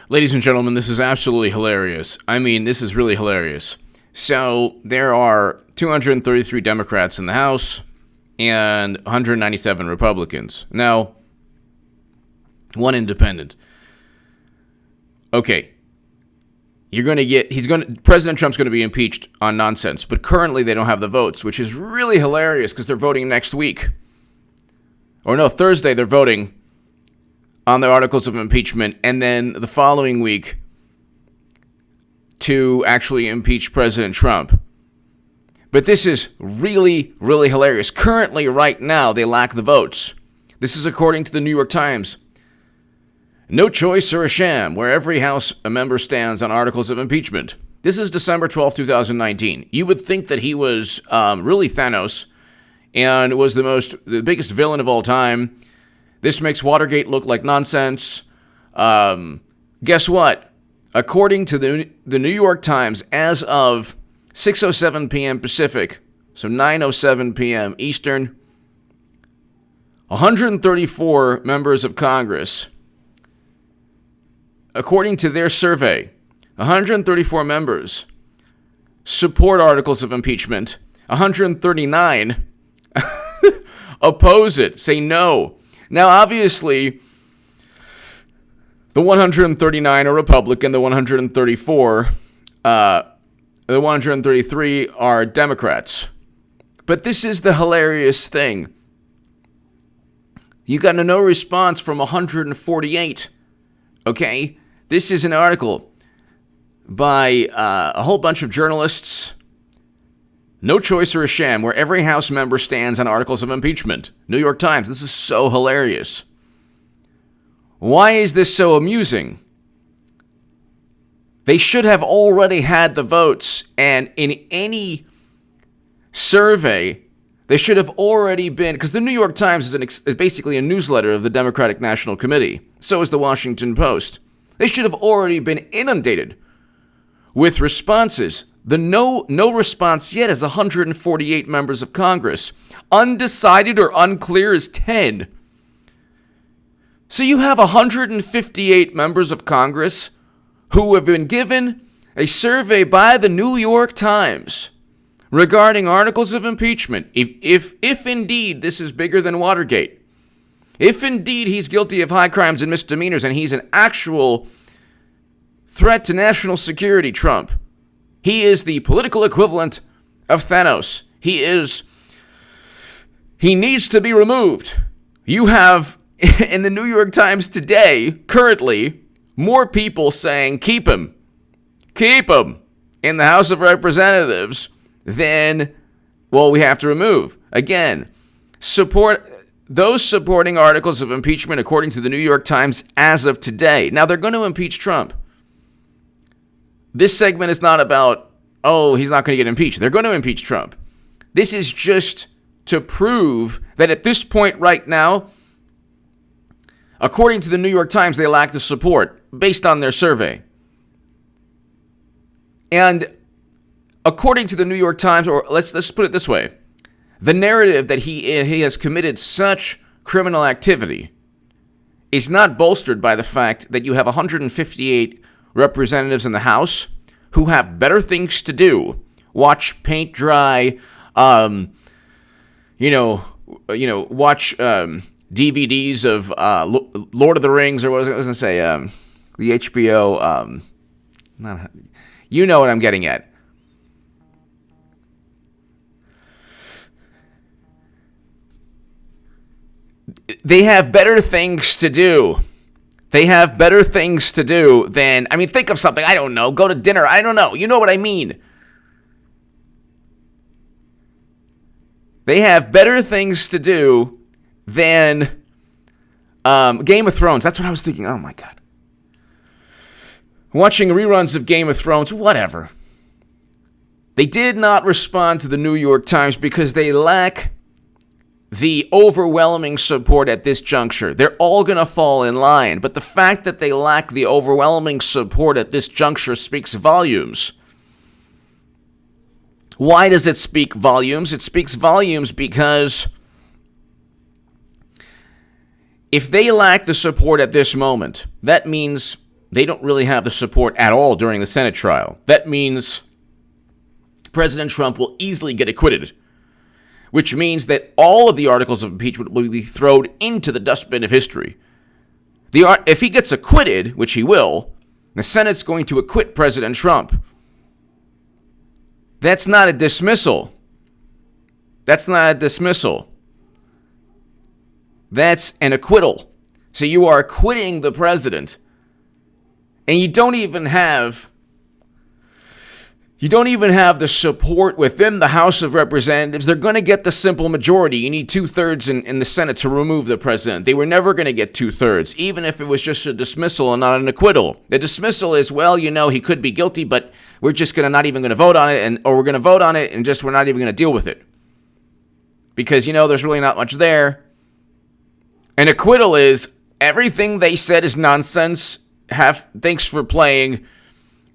Ladies and gentlemen, this is absolutely hilarious. I mean, this is really hilarious. So, there are 233 Democrats in the House and 197 Republicans. Now, one independent. Okay. President Trump's going to be impeached on nonsense, but currently they don't have the votes, which is really hilarious because they're voting next week. Or no, Thursday they're voting on the articles of impeachment, and then the following week to actually impeach President Trump. But this is really, really hilarious. Currently, right now, they lack the votes. This is according to the New York Times. No choice or a sham, where every House member stands on articles of impeachment. This is December 12, 2019. You would think that he was really Thanos and was the biggest villain of all time. This makes Watergate look like nonsense. Guess what? According to the New York Times, as of 6:07 p.m. Pacific, so 9:07 p.m. Eastern, 134 members of Congress, according to their survey, 134 members support articles of impeachment. 139 oppose it, say no. Now, obviously, the 139 are Republican, the 133 are Democrats. But this is the hilarious thing. You got a no response from 148. Okay? This is an article by a whole bunch of journalists. No choice or a sham, where every House member stands on articles of impeachment. New York Times. This is so hilarious. Why is this so amusing? They should have already had the votes, and in any survey, they should have already been, because the New York Times is basically a newsletter of the Democratic National Committee. So is the Washington Post. They should have already been inundated with responses. The no response yet is 148 members of Congress. Undecided or unclear is 10. So you have 158 members of Congress who have been given a survey by the New York Times regarding articles of impeachment. If indeed this is bigger than Watergate, if indeed he's guilty of high crimes and misdemeanors and he's an actual threat to national security, Trump, he is the political equivalent of Thanos. He needs to be removed. You have, in the New York Times today, currently, more people saying, keep him in the House of Representatives than, well, we have to remove. Again, those supporting articles of impeachment, according to the New York Times, as of today. Now, they're going to impeach Trump. This segment is not about, oh, he's not going to get impeached. They're going to impeach Trump. This is just to prove that at this point right now, according to the New York Times, they lack the support based on their survey. And according to the New York Times, or let's put it this way, the narrative that he has committed such criminal activity is not bolstered by the fact that you have 158 representatives in the House who have better things to do. Watch paint dry, watch DVDs of Lord of the Rings, or what was I going to say, the HBO, you know what I'm getting at. They have better things to do. They have better things to do than, think of something, I don't know, go to dinner, I don't know, you know what I mean. They have better things to do than Game of Thrones. That's what I was thinking, oh my God. Watching reruns of Game of Thrones, whatever. They did not respond to the New York Times because they lack the overwhelming support at this juncture. They're all going to fall in line, but the fact that they lack the overwhelming support at this juncture speaks volumes. Why does it speak volumes? It speaks volumes because if they lack the support at this moment, that means they don't really have the support at all during the Senate trial. That means President Trump will easily get acquitted, which means that all of the articles of impeachment will be thrown into the dustbin of history. If he gets acquitted, which he will, the Senate's going to acquit President Trump. That's not a dismissal. That's not a dismissal. That's an acquittal. So you are acquitting the president. And you don't even have the support within the House of Representatives. They're going to get the simple majority. You need 2/3 in the Senate to remove the president. They were never going to get 2/3, even if it was just a dismissal and not an acquittal. The dismissal is, well, he could be guilty, but we're just not even going to vote on it, or we're going to vote on it and we're not even going to deal with it. Because, there's really not much there. An acquittal is everything they said is nonsense. Thanks for playing.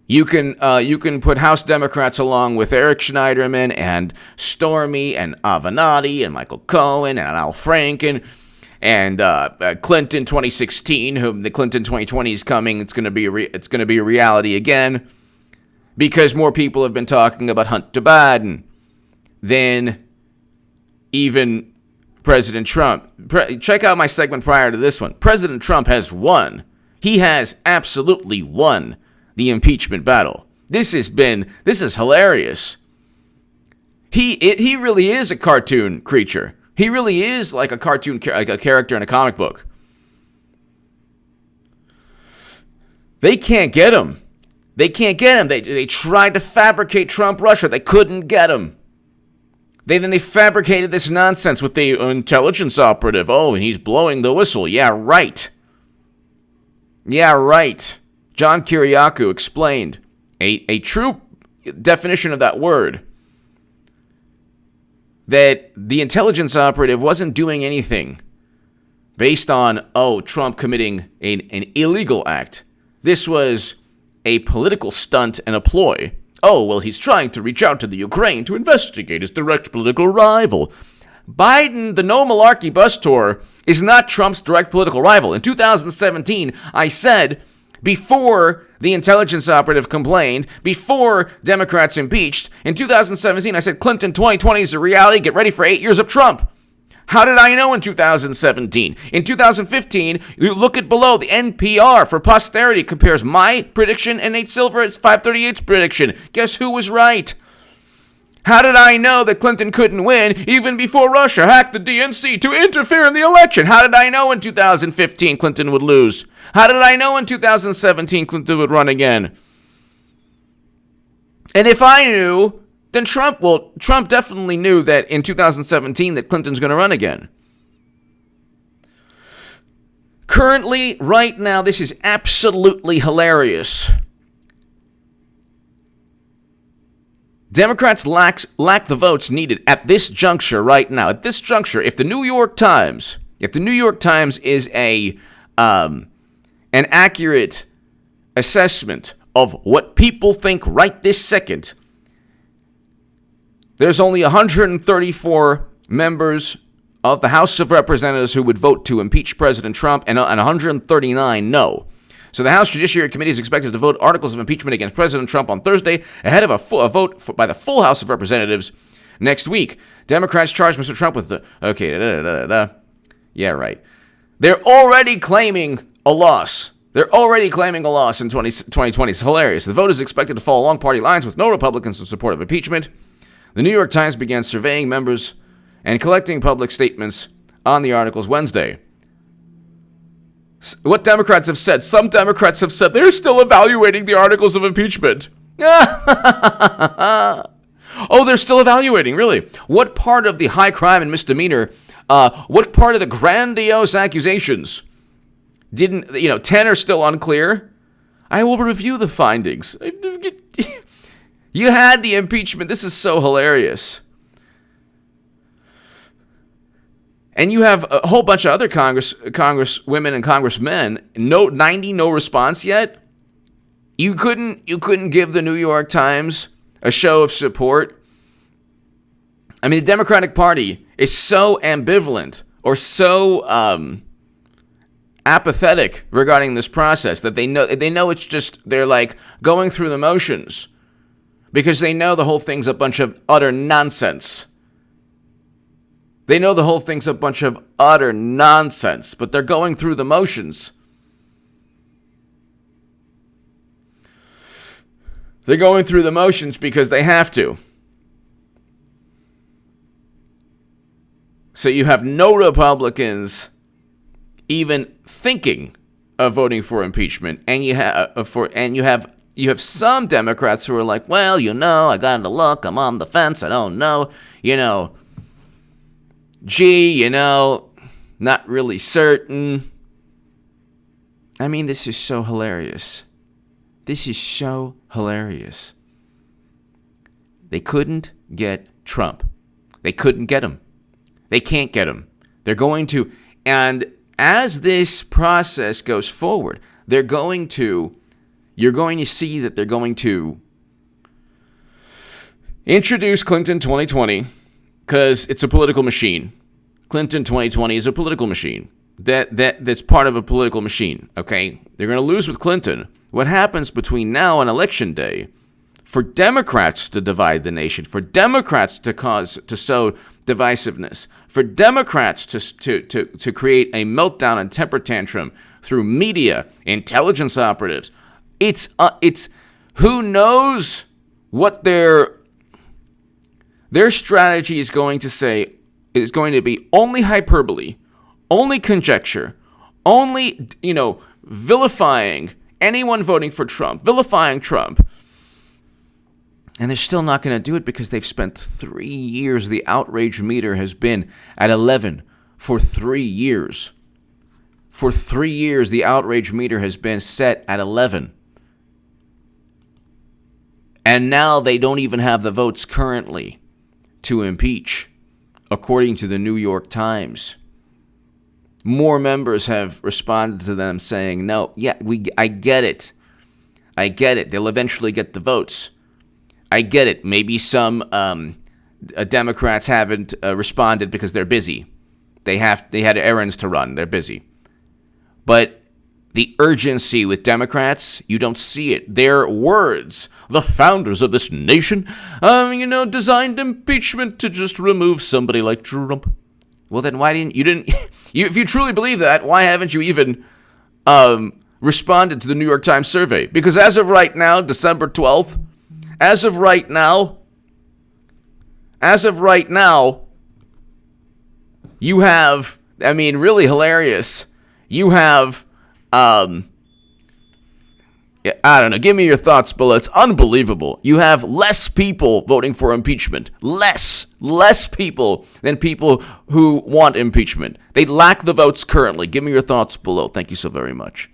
You can put House Democrats along with Eric Schneiderman and Stormy and Avenatti and Michael Cohen and Al Franken and Clinton 2016. Whom the Clinton 2020 is coming. It's going to be a reality again, because more people have been talking about Hunter Biden than even President Trump. Check out my segment prior to this one. President Trump has won. He has absolutely won the impeachment battle. This is hilarious. He really is a cartoon creature. He really is like a cartoon, like a character in a comic book. They can't get him. They tried to fabricate Trump Russia. They couldn't get him. Then they fabricated this nonsense with the intelligence operative. Oh, and he's blowing the whistle. Yeah, right. John Kiriakou explained a true definition of that word. That the intelligence operative wasn't doing anything based on, Trump committing an illegal act. This was a political stunt and a ploy. He's trying to reach out to the Ukraine to investigate his direct political rival. Biden, the No Malarkey bus tour, is not Trump's direct political rival. In 2017, I said, before the intelligence operative complained, before Democrats impeached, in 2017, I said Clinton 2020 is a reality. Get ready for 8 years of Trump. How did I know in 2017? In 2015, you look at below, the NPR for posterity compares my prediction and Nate Silver's 538's prediction. Guess who was right? How did I know that Clinton couldn't win even before Russia hacked the DNC to interfere in the election? How did I know in 2015 Clinton would lose? How did I know in 2017 Clinton would run again? And if I knew, then Trump definitely knew that in 2017 that Clinton's going to run again. Currently, right now, this is absolutely hilarious. Democrats lack the votes needed at this juncture right now. At this juncture, if the New York Times is an accurate assessment of what people think right this second, there's only 134 members of the House of Representatives who would vote to impeach President Trump, and 139 no. So the House Judiciary Committee is expected to vote articles of impeachment against President Trump on Thursday, ahead of a vote by the full House of Representatives next week. Democrats charge Mr. Trump with Yeah, right. They're already claiming a loss. In 2020. It's hilarious. The vote is expected to fall along party lines with no Republicans in support of impeachment. The New York Times began surveying members and collecting public statements on the articles Wednesday. What Democrats have said, some Democrats have said they're still evaluating the articles of impeachment. Oh, they're still evaluating, really? What part of the high crime and misdemeanor, what part of the grandiose accusations 10 are still unclear? I will review the findings. You had the impeachment. This is so hilarious. And you have a whole bunch of other congresswomen and congressmen. No response yet. You couldn't give the New York Times a show of support. I mean, the Democratic Party is so ambivalent or so apathetic regarding this process, that they know it's just, they're like going through the motions because they know the whole thing's a bunch of utter nonsense. They know the whole thing's a bunch of utter nonsense, but they're going through the motions. They're going through the motions because they have to. So you have no Republicans even thinking of voting for impeachment, and you have some Democrats who are like, well, I got to look, I'm on the fence, I don't know, not really certain. I mean, this is so hilarious. This is so hilarious. They couldn't get Trump. They couldn't get him. They can't get him. They're going to, and as this process goes forward, you're going to see that they're going to introduce Clinton 2020 because it's a political machine. Clinton 2020 is a political machine. That's part of a political machine, okay? They're going to lose with Clinton. What happens between now and Election Day, for Democrats to divide the nation, for Democrats to sow divisiveness, for Democrats to create a meltdown and temper tantrum through media, intelligence operatives, it's who knows what their strategy is going to say. Is going to be only hyperbole, only conjecture, only, vilifying anyone voting for Trump, vilifying Trump. And they're still not going to do it because they've spent 3 years. The outrage meter has been at 11 for 3 years. For 3 years, the outrage meter has been set at 11. And now they don't even have the votes currently to impeach, according to the New York Times. More members have responded to them saying, no, I get it. I get it. They'll eventually get the votes. I get it. Maybe some Democrats haven't responded because they're busy. They had errands to run. They're busy. But the urgency with Democrats, you don't see it. Their words, the founders of this nation, designed impeachment to just remove somebody like Trump. Well, then why didn't you if you truly believe that, why haven't you even responded to the New York Times survey? Because as of right now, December 12th, as of right now, you have, really hilarious. You have, I don't know. Give me your thoughts below. It's unbelievable. You have less people voting for impeachment. Less people than people who want impeachment. They lack the votes currently. Give me your thoughts below. Thank you so very much.